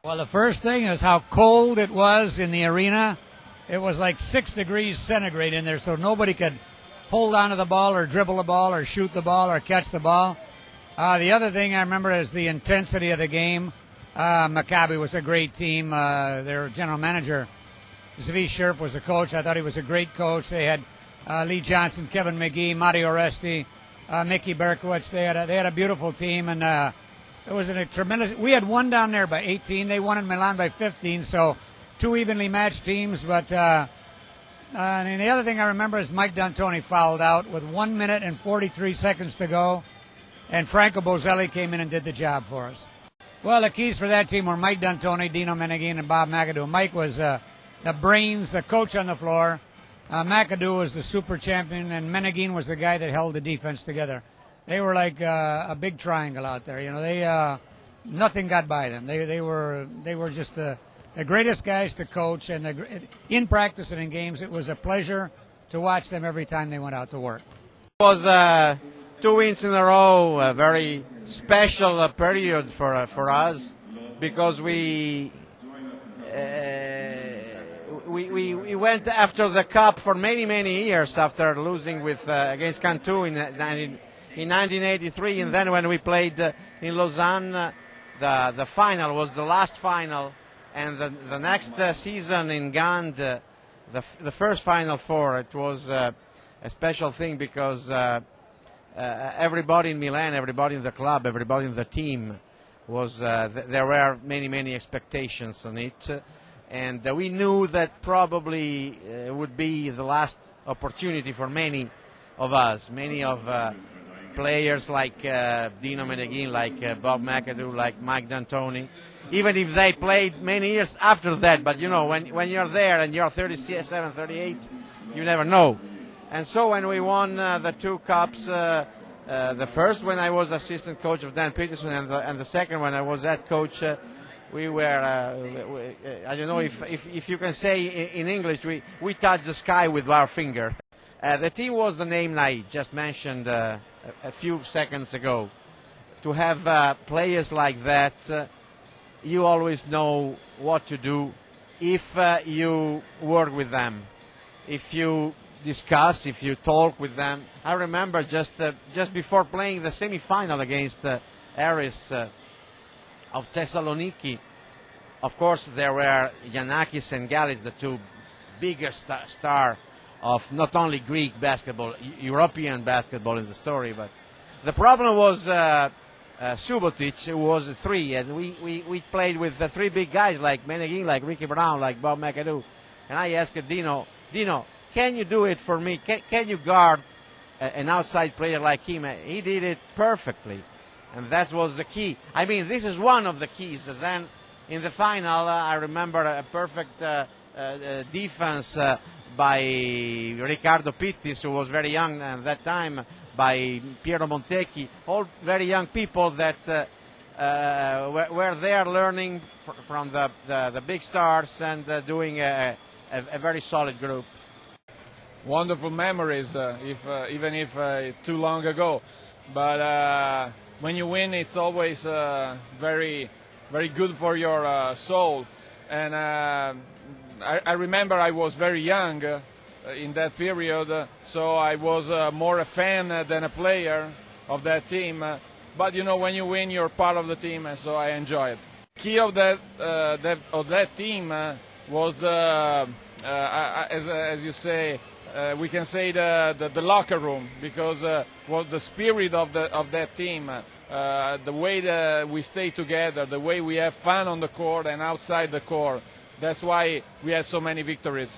Well, the first thing is how cold it was in the arena. It was like 6 degrees centigrade in there, so nobody could hold onto the ball or dribble the ball or shoot the ball or catch the ball. The other thing I remember is the intensity of the game. Maccabi was a great team. Their general manager, Zvi Sherp, was the coach. I thought he was a great coach. They had Lee Johnson, Kevin McGee, Marty Oresti, Mickey Berkowitz. They had a beautiful team, and it was a tremendous. We had won down there by 18. They won in Milan by 15. So two evenly matched teams. But and the other thing I remember is Mike D'Antoni fouled out with 1 minute and 43 seconds to go, and Franco Bozelli came in and did the job for us. Well, the keys for that team were Mike D'Antoni, Dino Meneghin, and Bob McAdoo. Mike was the brains, the coach on the floor. McAdoo was the super champion, and Meneghin was the guy that held the defense together. They were like a big triangle out there. You know, they nothing got by them. They were just the greatest guys to coach, and in practice and in games, it was a pleasure to watch them every time they went out to work. It was 2 wins in a row, a very special period for us, because we went after the cup for many years after losing against Cantu in 1983, and then when we played in Lausanne, the final was the last final, and the next season in Gand, the first Final Four. It was a special thing because everybody in Milan, everybody in the club, everybody in the team was there were many expectations on it, and we knew that probably would be the last opportunity for many of us, many of players like Dino Meneghin, like Bob McAdoo, like Mike D'Antoni, even if they played many years after that. But you know, when you're there and you're 37, 38, you never know. And so when we won the two cups, the first when I was assistant coach of Dan Peterson, and the second when I was head coach, we were, I don't know if you can say in English, we touched the sky with our finger. The team was the name I just mentioned a few seconds ago. To have players like that, you always know what to do if you work with them, if you discuss, if you talk with them. I remember just before playing the semi-final against Aris of Thessaloniki, of course there were Giannakis and Gallis, the two biggest stars of not only Greek basketball, European basketball in the story, but the problem was Subotic, who was a three, and we played with the three big guys like Meneghin, like Ricky Brown, like Bob McAdoo, and I asked Dino, can you do it for me? Can you guard an outside player like him? He did it perfectly, and that was the key. I mean, this is one of the keys. Then in the final, I remember a perfect defense by Riccardo Pittis, who was very young at that time, by Piero Montecchi, all very young people that were there learning from the big stars and doing a very solid group. Wonderful memories, even if too long ago. But when you win, it's always very good for your soul. And I remember I was very young in that period, so I was more a fan than a player of that team. But you know, when you win, you're part of the team, and so I enjoy it. Key of that team was the as you say. We can say the locker room, because was the spirit of that team, the way that we stay together, the way we have fun on the court and outside the court. That's why we had so many victories.